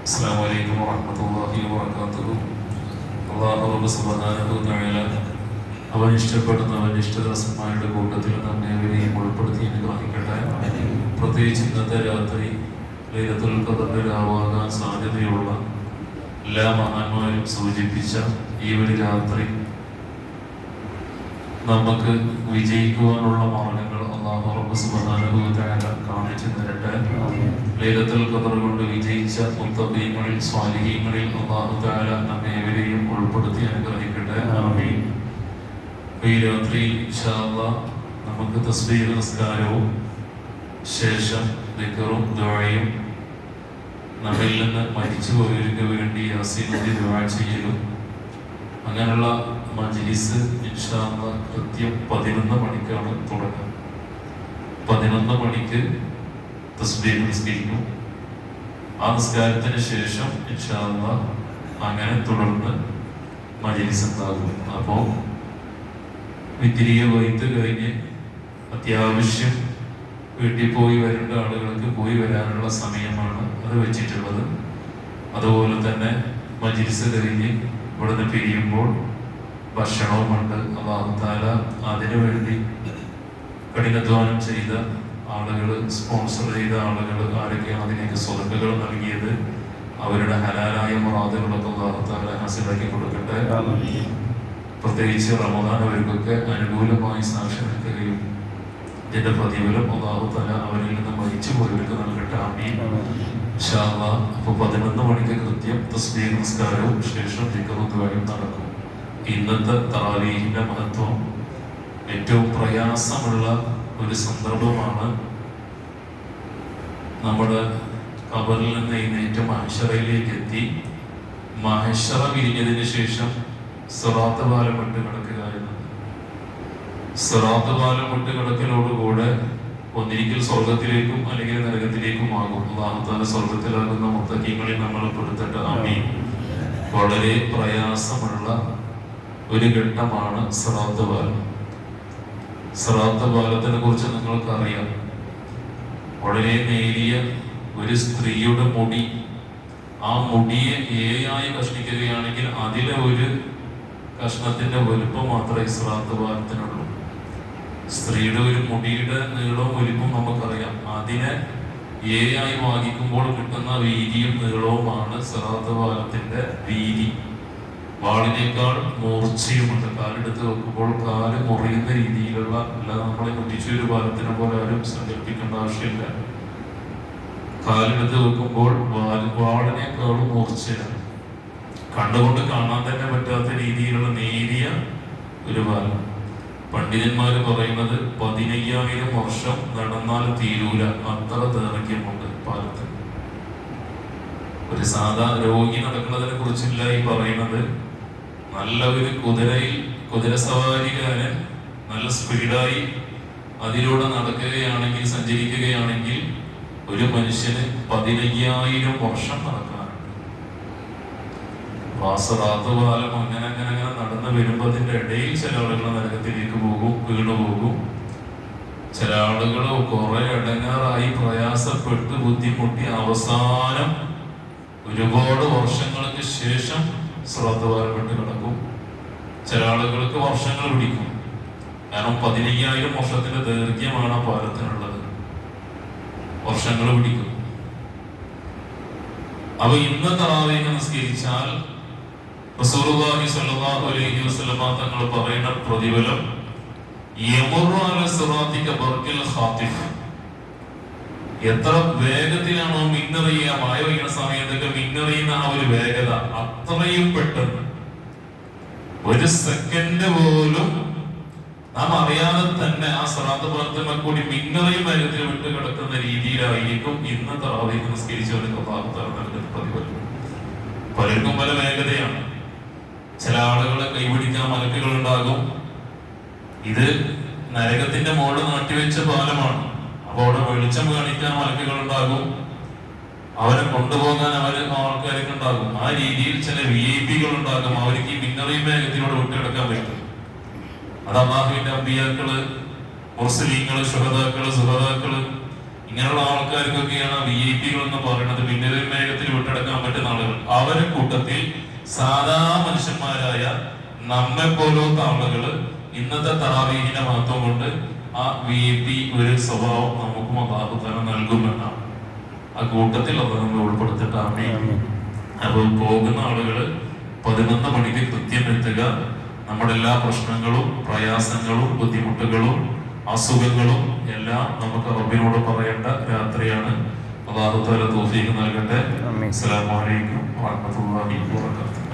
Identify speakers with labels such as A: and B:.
A: അസ്സലാമു അലൈക്കും വറഹ്മത്തുള്ളാഹി വബറകാതുഹു. അല്ലാഹു സുബ്ഹാനഹു വ തആല അവൻ ഇഷ്ടപ്പെടുന്ന അവൻ ഇഷ്ടദാസന്മാരുടെ കൂട്ടത്തിൽ നമ്മെ അവരെയും ഉൾപ്പെടുത്തി അനുഗ്രഹിക്കട്ടെ. പ്രത്യേകിച്ച് ഇന്നത്തെ രാത്രി ലൈലത്തുൽ ഖദറിന്റെ രാവാകാൻ സാധ്യതയുള്ള എല്ലാ മഹാന്മാരും സൂചിപ്പിച്ച ഈ ഒരു രാത്രി നമുക്ക് വിജയിക്കുവാനുള്ള മാർഗങ്ങൾ അല്ലാഹു റബ്ബ് സുബ്ഹാനഹു വ തആല കാണിച്ചു തരട്ടെ. ലൈലത്തുൽ ഖദർ കൊണ്ട് വിജയിച്ച മുത്തഖീങ്ങളിൽ സ്വാലിഹീങ്ങളിൽ അല്ലാഹു തആല നമ്മെ ഏവരെയും ഉൾപ്പെടുത്തി അനുഗ്രഹിക്കട്ടെ. ആമീൻ. ഈ രാത്രി ഇൻഷാ അല്ലാഹ് നമുക്ക് തസ്ബീഹ് നിസ്കാരവും ശേഷം ദിക്റും ദുആയും നമ്മിൽ നിന്ന് മരിച്ചു പോയവർക്ക് വേണ്ടി യാസീൻ ഓതി ദുആ ചെയ്യലും അങ്ങനെയുള്ള മജ്ലിസ് ഇൻഷാ അല്ലാഹ് കൃത്യം 11 മണിക്കാണ് തുടങ്ങുക. 11 മണിക്ക് തസ്ബീഹ് നിസ്കരിക്കും. ആ നിസ്കാരത്തിന് ശേഷം ഇൻഷാ അല്ലാഹ് അങ്ങനെ തുടർന്ന് മജ്ലിസ് ഉണ്ടാകും. അപ്പോൾ വിത്തിരിയ വൈത്ത് കഴിഞ്ഞ് അത്യാവശ്യം വീട്ടിൽ പോയി വരേണ്ട ആളുകൾക്ക് പോയി വരാനുള്ള സമയമാണ് അത് വെച്ചിട്ടുള്ളത്. അതുപോലെ തന്നെ മജ്ലിസ് കഴിഞ്ഞ് ഇവിടുന്ന് പിരിയുമ്പോൾ ഭക്ഷണവുമുണ്ട്. അല്ലാഹു തആല അതിനു വേണ്ടി കഠിനാധ്വാനം ചെയ്ത ആളുകൾ, സ്പോൺസർ ചെയ്ത ആളുകൾ ആരൊക്കെയാണ് അതിലേക്ക് സ്വതക്കകൾ നൽകിയത്, അവരുടെ ഹലാലായ മുറാദുകളൊക്കെ അല്ലാഹു തആല ഹാസിലാക്കി കൊടുക്കട്ടെ. പ്രത്യേകിച്ച് റമദാൻ അവർക്കൊക്കെ അനുകൂലമായി സാക്ഷി നിൽക്കുകയും ഇതിന്റെ പ്രതിഫലം അല്ലാഹു തആല അവരിൽ നിന്ന് മരിച്ചു പോയവർക്ക് നൽകട്ടെ. ആമീൻ. ഇൻഷാ അല്ലാഹ്. അപ്പോൾ 11 മണിക്ക് കൃത്യം തസ്ബീഹ് നിസ്കാരവും ശേഷം ദിക്റും ദുആയും നടക്കും. ഇന്നത്തെ തറാവീഹിന്റെ മഹത്വം ഏറ്റവും പ്രയാസമുള്ള ഒരു സന്ദർഭമാണ്. നമ്മുടെ ഖബറിൽ നിന്ന് എഴുന്നേറ്റ് മഹ്ശറയിലേക്ക് എത്തി മഹ്ശറ പിരിഞ്ഞതിന് ശേഷം സിറാത്ത് പാലം വിട്ട് കിടക്കുക എന്നത്. സിറാത്ത് പാലം വിട്ട് കിടക്കലോടുകൂടെ ഒന്നിരിക്കൽ സ്വർഗത്തിലേക്കും അല്ലെങ്കിൽ നരകത്തിലേക്കും ആകും. അല്ലാഹു തആല സ്വർഗത്തിലാകുന്ന മുത്തഖീങ്ങളിൽ നമ്മൾ പെടുത്തട്ടെ. ആമീൻ. വളരെ പ്രയാസമുള്ള ഒരു ഘട്ടമാണ് സിറാത്ത് പാലം. സിറാത്ത് പാലത്തിനെ കുറിച്ച് നിങ്ങൾക്ക് അറിയാം. വളരെ നേരിയ ഒരു സ്ത്രീയുടെ മുടി, ആ മുടിയെ ഏയായി കഷ്ണിക്കുകയാണെങ്കിൽ അതിലെ ഒരു കഷ്ണത്തിന്റെ വലുപ്പം മാത്രമേ സിറാത്ത് പാലത്തിനുള്ളൂ. സ്ത്രീയുടെ ഒരു മുടിയുടെ നീളവും വലിപ്പവും നമുക്കറിയാം. അതിനെ ഏയായി ഭാഗിക്കുമ്പോൾ കിട്ടുന്ന വീതിയും നീളവുമാണ് സിറാത്ത് പാലത്തിന്റെ വീതി. വാളിനേക്കാൾ മൂർച്ചയുമുണ്ട്. കാലെടുത്ത് വെക്കുമ്പോൾ കാല് മുറിയുന്ന രീതിയിലുള്ള, അല്ലാതെ നമ്മളെ കുറ്റിച്ചൂര് പാലത്തിനെ പോലെ ആരും സങ്കല്പിക്കേണ്ട ആവശ്യമില്ല. കാലെടുത്ത് വെക്കുമ്പോൾ വാളിനേക്കാളും മൂർച്ചയാണ്. കണ്ടുകൊണ്ട് കാണാൻ തന്നെ പറ്റാത്ത രീതിയിലുള്ള നേരിയ ഒരു പാലം. പണ്ഡിതന്മാര് പറയുന്നത് 15,000 വർഷം നടന്നാൽ തീരൂല, അത്ര ദൈർഘ്യമുണ്ട് പാലത്തിന്. ഒരു സാധാ രോഗി നടക്കുന്നതിനെ കുറിച്ചില്ല ഈ പറയുന്നത്. നല്ല ഒരു കുതിര സവാരിക്കാരൻ നല്ല സ്പീഡായി അതിലൂടെ നടക്കുകയാണെങ്കിൽ, സഞ്ചരിക്കുകയാണെങ്കിൽ ഒരു മനുഷ്യന് 15,000 വർഷം നടക്കാനുണ്ട്. സിറാത്ത് പാലം അങ്ങനെ നടന്നു വരുമ്പോൾ അതിന്റെ ഇടയിൽ ചില ആളുകൾ നരകത്തിലേക്ക് പോകും, വീണുപോകും. ചില ആളുകൾ കുറെ ഇടങ്ങാറായി പ്രയാസപ്പെട്ട് ബുദ്ധിമുട്ടി അവസാനം ഒരുപാട് വർഷങ്ങൾക്ക് ശേഷം സിറാത്ത് പാലം വിട്ട് കിടക്കും. ചില ആളുകൾക്ക് വർഷങ്ങൾ പിടിക്കും. കാരണം 15,000 വർഷത്തിന്റെ ദൈർഘ്യമാണ് ആ പാലത്തിനുള്ളത്. വർഷങ്ങൾ പിടിക്കും. അപ്പൊ ഇന്ന് തറാവീഹ് നിസ്കരിച്ചാൽ റസൂലുള്ളാഹി സ്വല്ലല്ലാഹു അലൈഹി വസല്ലം തങ്ങൾ പറയുന്ന പ്രതിഫലം യമറു അല സിറാത്തിക ബർഖിൽ ഖാതിഫ്. എത്ര വേഗത്തിലാണോ മിന്നറിയുക, മഴ പെയ്യുന്ന സമയത്തൊക്കെ മിന്നറിയുന്ന ആ ഒരു വേഗത, അത്രയും പെട്ടെന്ന് ഒരു സെക്കൻഡ് പോലും നാം അറിയാതെ തന്നെ ആ സിറാത്ത് പാലത്തിന്മേൽ കൂടി മിന്നറിയും വേഗത്തിൽ വിട്ട് കിടക്കുന്ന രീതിയിലായിരിക്കും ഇന്ന് തറാവീഹ് നിസ്കരിച്ചവർക്ക് അല്ലാഹു തആല നൽകുന്ന പ്രതിഫലം. പലർക്കും പല വേഗതയാണ്. ചില ആളുകളെ കൈപിടിക്കാൻ മലക്കുകൾ ഉണ്ടാകും. ഇത് നരകത്തിന്റെ മുകളിൽ നാട്ടിവെച്ച പാലമാണ്. അപ്പൊ അവിടെ വെളിച്ചം കാണിക്കാൻ മലക്കുകൾ ഉണ്ടാകും. അവരെ കൊണ്ടുപോകാൻ ആൾക്കാരൊക്കെ ഉണ്ടാകും. ആ രീതിയിൽ ചില VIP ഉണ്ടാകും. അവർക്ക് ഈ മിന്നറിയും വേഗത്തിലൂടെ വിട്ടുകിടക്കാൻ പറ്റും. അത് അല്ലാഹുവിന്റെ അമ്പിയാക്കള്, മുർസലീങ്ങള്, ശുഹദാക്കള്, സുഹദാക്കള്, ഇങ്ങനെയുള്ള ആൾക്കാർക്കൊക്കെയാണ് VIP എന്ന് പറയുന്നത്. മിന്നറിയും വേഗത്തിൽ വിട്ടെടുക്കാൻ പറ്റുന്ന അവരെ കൂട്ടത്തിൽ സാധാ മനുഷ്യന്മാരായ നമ്മെ പോലത്തെ ആളുകള് ഇന്നത്തെ തറാവീഹിന്റെ മഹത്വം കൊണ്ട് ആ VIP ഒരു സ്വഭാവം നമുക്കും അല്ലാഹു തആല നൽകുമെന്നാണ്. ആ കൂട്ടത്തിൽ അത് നമ്മൾ ഉൾപ്പെടുത്തിട്ടാണ്. അപ്പോൾ പോകുന്ന ആളുകള് 11 മണിക്ക് കൃത്യം എത്തുക. നമ്മുടെ എല്ലാ പ്രശ്നങ്ങളും പ്രയാസങ്ങളും ബുദ്ധിമുട്ടുകളും അസുഖങ്ങളും എല്ലാം നമുക്ക് റബ്ബിനോട് പറയേണ്ട രാത്രിയാണ്. അല്ലാഹു തആല തൗഫീഖ് നൽകട്ടെ. അസ്സലാമു അലൈക്കും വറഹ്മത്തുള്ളാഹി വബറകാതുഹു.